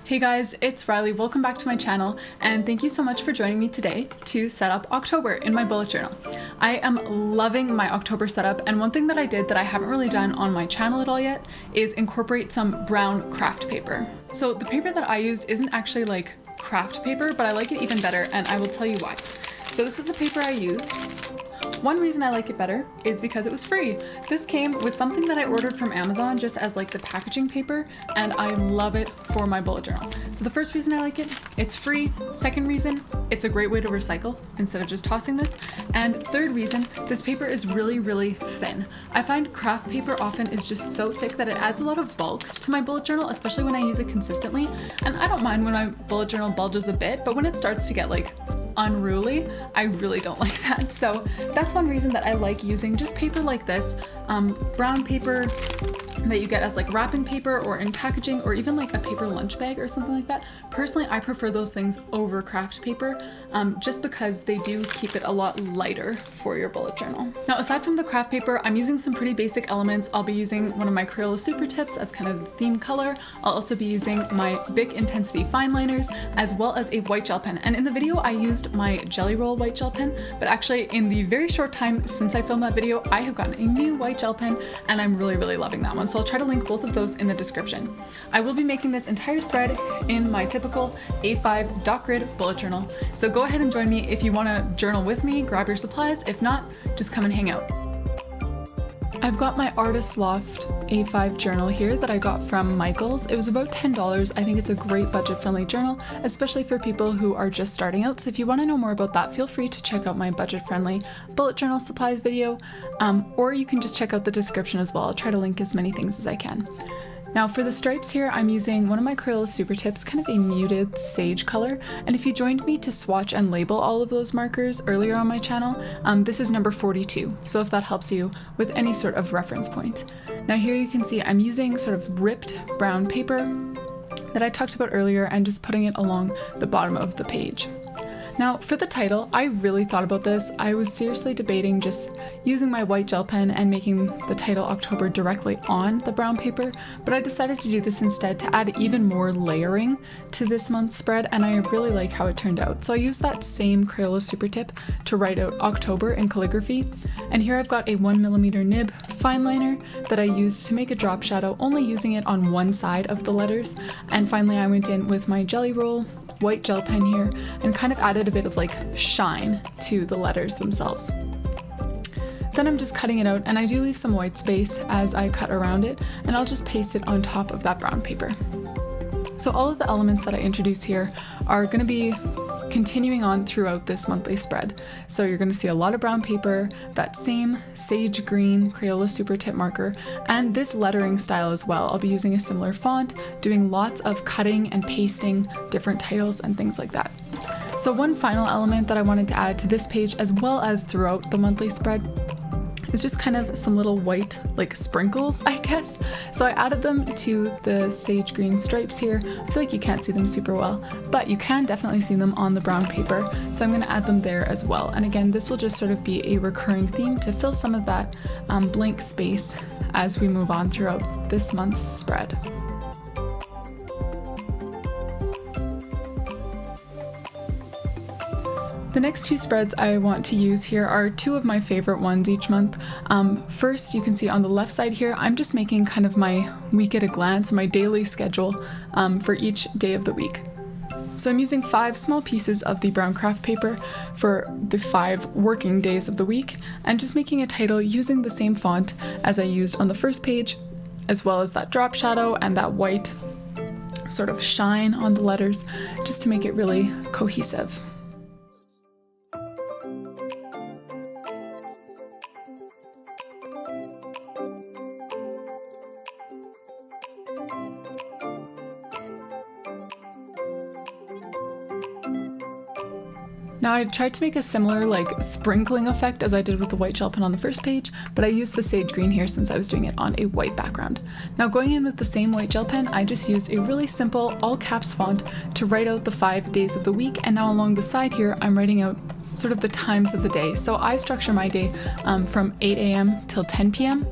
Hey guys, it's Riley. Welcome back to my channel, and thank you so much for joining me today to set up October in my bullet journal. I am loving my October setup, and one thing that I did that I haven't really done on my channel at all yet is incorporate some brown craft paper. So the paper that I used isn't actually like craft paper, but I like it even better, and I will tell you why. So this is the paper I used. One reason I like it better is because it was free. This came with something that I ordered from Amazon just as like the packaging paper, and I love it for my bullet journal. So the first reason I like it, it's free. Second reason, it's a great way to recycle instead of just tossing this. And third reason, this paper is really, really thin. I find craft paper often is just so thick that it adds a lot of bulk to my bullet journal, especially when I use it consistently. And I don't mind when my bullet journal bulges a bit, but when it starts to get like unruly, I really don't like that. So that's one reason that I like using just paper like this, brown paper that you get as like wrapping paper or in packaging, or even like a paper lunch bag or something like that. Personally, I prefer those things over craft paper, just because they do keep it a lot lighter for your bullet journal. Now, aside from the craft paper, I'm using some pretty basic elements. I'll be using one of my Crayola Super Tips as kind of the theme color. I'll also be using my Bic Intensity fine liners, as well as a white gel pen. And in the video, I used my Jelly Roll white gel pen, but actually in the very short time since I filmed that video, I have gotten a new white gel pen, and I'm really, really loving that one. So I'll try to link both of those in the description. I will be making this entire spread in my typical A5 dot grid bullet journal. So go ahead and join me if you want to journal with me, grab your supplies. If not, just come and hang out. I've got my Artist Loft A5 journal here that I got from Michael's. It was about $10. I think it's a great budget-friendly journal, especially for people who are just starting out. So if you want to know more about that, feel free to check out my budget-friendly bullet journal supplies video, or you can just check out the description as well. I'll try to link as many things as I can. Now for the stripes here, I'm using one of my Crayola Super Tips, kind of a muted sage color. And if you joined me to swatch and label all of those markers earlier on my channel, this is number 42. So if that helps you with any sort of reference point. Now here you can see I'm using sort of ripped brown paper that I talked about earlier and just putting it along the bottom of the page. Now for the title, I really thought about this. I was seriously debating just using my white gel pen and making the title October directly on the brown paper, but I decided to do this instead to add even more layering to this month's spread, and I really like how it turned out. So I used that same Crayola Super Tip to write out October in calligraphy, and here I've got a 1mm nib fine liner that I used to make a drop shadow, only using it on one side of the letters. And finally I went in with my Jelly Roll white gel pen here and kind of added a bit of like shine to the letters themselves. Then I'm just cutting it out, and I do leave some white space as I cut around it, and I'll just paste it on top of that brown paper. So all of the elements that I introduce here are going to be continuing on throughout this monthly spread. So you're going to see a lot of brown paper, that same sage green Crayola Super Tip marker, and this lettering style as well. I'll be using a similar font, doing lots of cutting and pasting different titles and things like that. So one final element that I wanted to add to this page, as well as throughout the monthly spread, is just kind of some little white like sprinkles, I guess. So I added them to the sage green stripes here. I feel like you can't see them super well, but you can definitely see them on the brown paper. So I'm going to add them there as well. And again, this will just sort of be a recurring theme to fill some of that blank space as we move on throughout this month's spread. The next two spreads I want to use here are two of my favorite ones each month. First, you can see on the left side here, I'm just making kind of my week at a glance, my daily schedule for each day of the week. So I'm using 5 small pieces of the brown craft paper for the 5 working days of the week, and just making a title using the same font as I used on the first page, as well as that drop shadow and that white sort of shine on the letters, just to make it really cohesive. Now I tried to make a similar like sprinkling effect as I did with the white gel pen on the first page, but I used the sage green here since I was doing it on a white background. Now going in with the same white gel pen, I just used a really simple all caps font to write out the 5 days of the week, and now along the side here I'm writing out sort of the times of the day. So I structure my day from 8 a.m. till 10 p.m.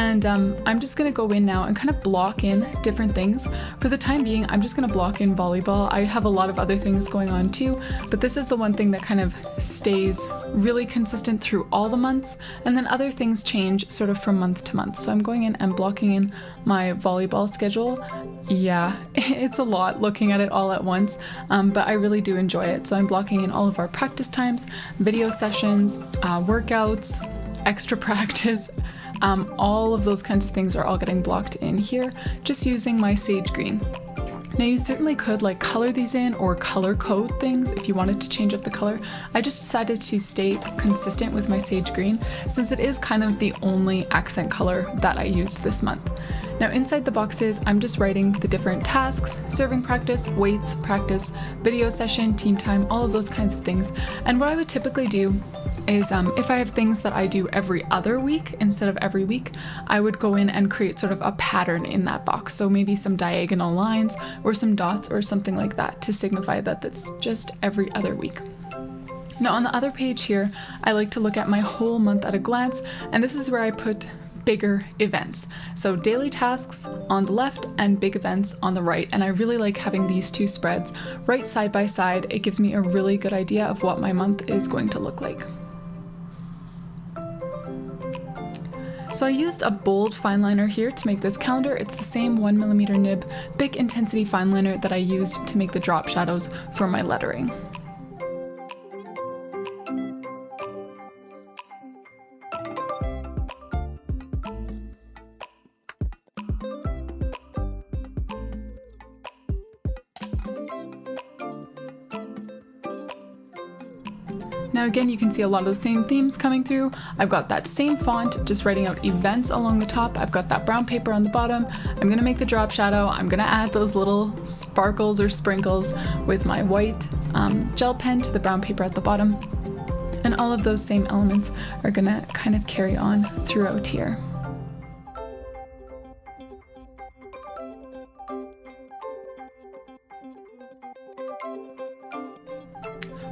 And I'm just gonna go in now and kind of block in different things. For the time being, I'm just gonna block in volleyball. I have a lot of other things going on too, but this is the one thing that kind of stays really consistent through all the months, and then other things change sort of from month to month. So I'm going in and blocking in my volleyball schedule. Yeah, it's a lot looking at it all at once, but I really do enjoy it. So I'm blocking in all of our practice times, video sessions, workouts, extra practice, all of those kinds of things are all getting blocked in here, just using my sage green. Now you certainly could like color these in or color code things if you wanted to change up the color. I just decided to stay consistent with my sage green since it is kind of the only accent color that I used this month. Now inside the boxes, I'm just writing the different tasks, serving practice, weights, practice, video session, team time, all of those kinds of things. And what I would typically do is if I have things that I do every other week instead of every week, I would go in and create sort of a pattern in that box. So maybe some diagonal lines or some dots or something like that to signify that that's just every other week. Now on the other page here, I like to look at my whole month at a glance, and this is where I put bigger events. So daily tasks on the left and big events on the right. And I really like having these two spreads right side by side. It gives me a really good idea of what my month is going to look like. So I used a bold fine liner here to make this calendar. It's the same 1mm nib big intensity fine liner that I used to make the drop shadows for my lettering. Now again, you can see a lot of the same themes coming through. I've got that same font, just writing out events along the top. I've got that brown paper on the bottom. I'm gonna make the drop shadow. I'm gonna add those little sparkles or sprinkles with my white gel pen to the brown paper at the bottom. And all of those same elements are gonna kind of carry on throughout here.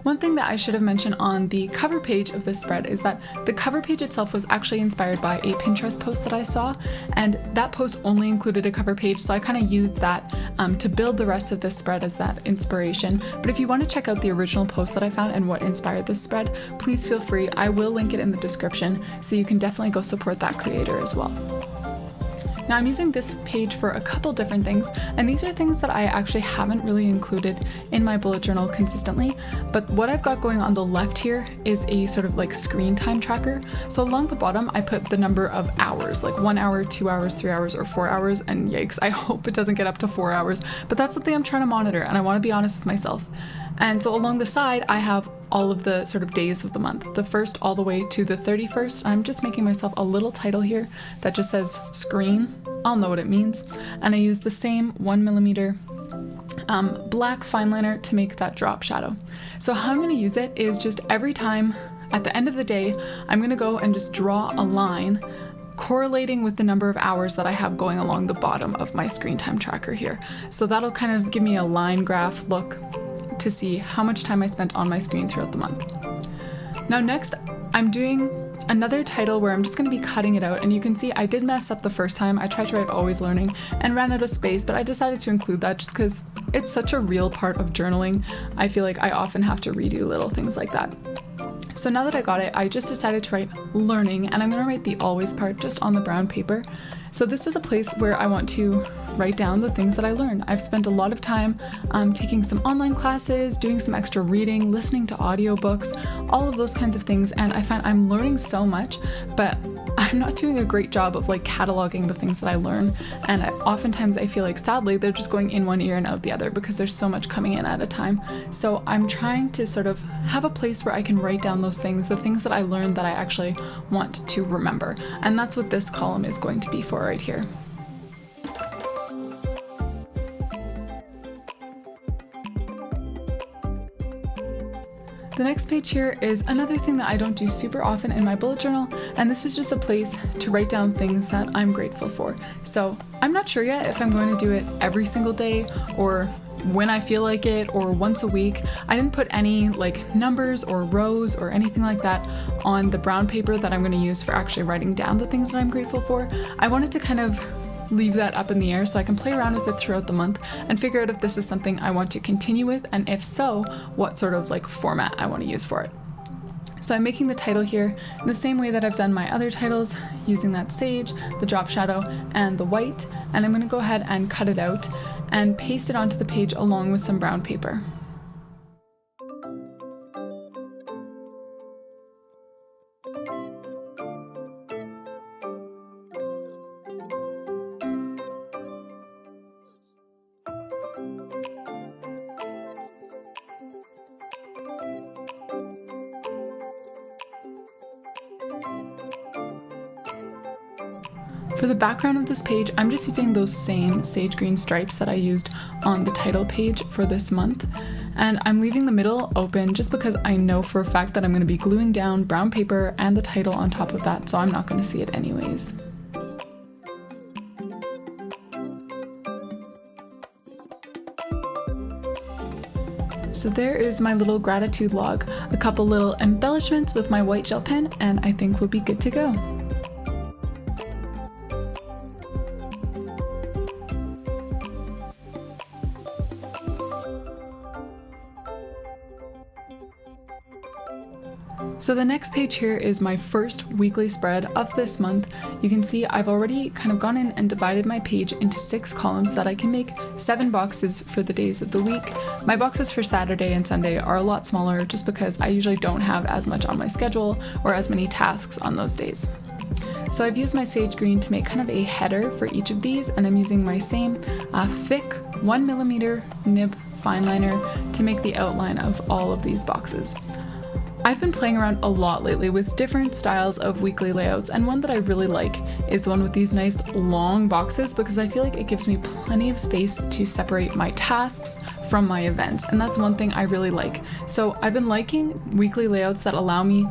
One thing that I should have mentioned on the cover page of this spread is that the cover page itself was actually inspired by a Pinterest post that I saw, and that post only included a cover page, so I kind of used that to build the rest of this spread as that inspiration. But if you want to check out the original post that I found and what inspired this spread, please feel free. I will link it in the description, so you can definitely go support that creator as well. Now I'm using this page for a couple different things, and these are things that I actually haven't really included in my bullet journal consistently, but what I've got going on the left here is a sort of like screen time tracker. So along the bottom, I put the number of hours, like 1 hour, 2 hours, 3 hours, or 4 hours, and yikes, I hope it doesn't get up to 4 hours, but that's something I'm trying to monitor, and I want to be honest with myself. And so along the side, I have all of the sort of days of the month, the 1st all the way to the 31st. I'm just making myself a little title here that just says screen. I'll know what it means. And I use the same 1mm black fine liner to make that drop shadow. So how I'm going to use it is just every time at the end of the day, I'm going to go and just draw a line correlating with the number of hours that I have going along the bottom of my screen time tracker here. So that'll kind of give me a line graph look to see how much time I spent on my screen throughout the month. Now next, I'm doing another title where I'm just going to be cutting it out, and you can see I did mess up the first time. I tried to write always learning and ran out of space, but I decided to include that just because it's such a real part of journaling. I feel like I often have to redo little things like that. So now that I got it, I just decided to write learning, and I'm going to write the always part just on the brown paper. So this is a place where I want to write down the things that I learn. I've spent a lot of time taking some online classes, doing some extra reading, listening to audiobooks, all of those kinds of things, and I find I'm learning so much, but I'm not doing a great job of like cataloging the things that I learn, and oftentimes I feel like sadly they're just going in one ear and out the other because there's so much coming in at a time. So I'm trying to sort of have a place where I can write down those things, the things that I learned that I actually want to remember, and that's what this column is going to be for right here. The next page here is another thing that I don't do super often in my bullet journal, and this is just a place to write down things that I'm grateful for. So I'm not sure yet if I'm going to do it every single day or when I feel like it or once a week. I didn't put any like numbers or rows or anything like that on the brown paper that I'm going to use for actually writing down the things that I'm grateful for. I wanted to kind of leave that up in the air so I can play around with it throughout the month and figure out if this is something I want to continue with, and if so, what sort of like format I want to use for it. So I'm making the title here in the same way that I've done my other titles, using that sage, the drop shadow, and the white, and I'm going to go ahead and cut it out and paste it onto the page along with some brown paper. For the background of this page, I'm just using those same sage green stripes that I used on the title page for this month. And I'm leaving the middle open just because I know for a fact that I'm going to be gluing down brown paper and the title on top of that, so I'm not going to see it anyways. So there is my little gratitude log, a couple little embellishments with my white gel pen, and I think we'll be good to go. So the next page here is my first weekly spread of this month. You can see I've already kind of gone in and divided my page into 6 columns so that I can make 7 boxes for the days of the week. My boxes for Saturday and Sunday are a lot smaller just because I usually don't have as much on my schedule or as many tasks on those days. So I've used my sage green to make kind of a header for each of these, and I'm using my same thick 1mm nib fine liner to make the outline of all of these boxes. I've been playing around a lot lately with different styles of weekly layouts, and one that I really like is the one with these nice long boxes because I feel like it gives me plenty of space to separate my tasks from my events, and that's one thing I really like. So I've been liking weekly layouts that allow me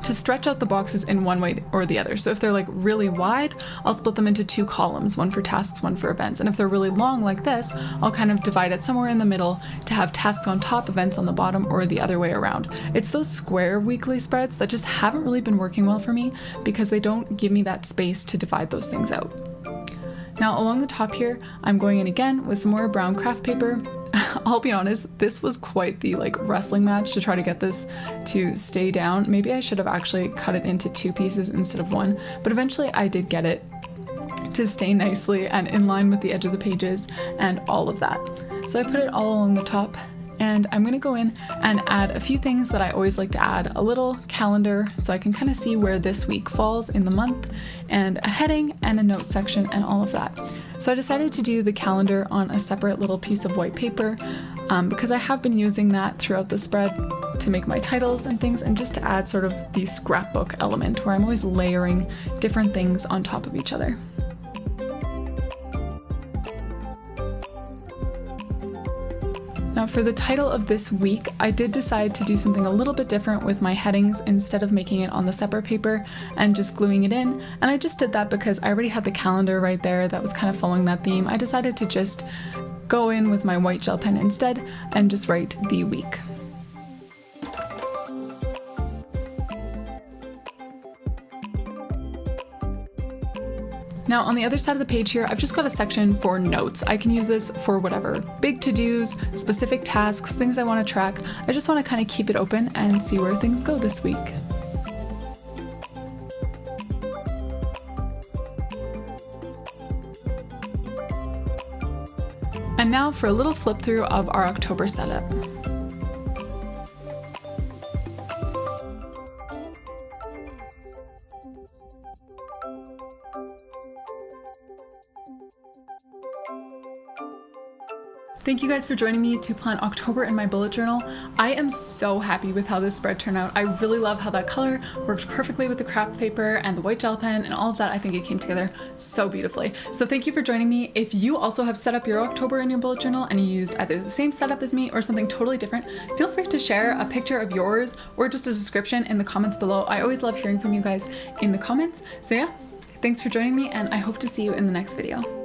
to stretch out the boxes in one way or the other. So if they're like really wide, I'll split them into 2 columns, one for tasks, one for events. And if they're really long like this, I'll kind of divide it somewhere in the middle to have tasks on top, events on the bottom, or the other way around. It's those square weekly spreads that just haven't really been working well for me because they don't give me that space to divide those things out. Now along the top here, I'm going in again with some more brown craft paper. I'll be honest, this was quite the wrestling match to try to get this to stay down. Maybe I should have actually cut it into 2 pieces instead of 1, but eventually I did get it to stay nicely and in line with the edge of the pages and all of that. So I put it all along the top, and I'm gonna go in and add a few things that I always like to add. A little calendar so I can kind of see where this week falls in the month, and a heading and a note section and all of that. So I decided to do the calendar on a separate little piece of white paper because I have been using that throughout the spread to make my titles and things, and just to add sort of the scrapbook element where I'm always layering different things on top of each other. Now for the title of this week, I did decide to do something a little bit different with my headings instead of making it on the separate paper and just gluing it in. And I just did that because I already had the calendar right there that was kind of following that theme. I decided to just go in with my white gel pen instead and just write the week. Now on the other side of the page here, I've just got a section for notes. I can use this for whatever, big to-dos, specific tasks, things I want to track. I just want to kind of keep it open and see where things go this week. And now for a little flip through of our October setup. Thank you guys for joining me to plan October in my bullet journal. I am so happy with how this spread turned out. I really love how that color worked perfectly with the craft paper and the white gel pen and all of that. I think it came together so beautifully. So thank you for joining me. If you also have set up your October in your bullet journal and you used either the same setup as me or something totally different, feel free to share a picture of yours or just a description in the comments below. I always love hearing from you guys in the comments. So yeah, thanks for joining me, and I hope to see you in the next video.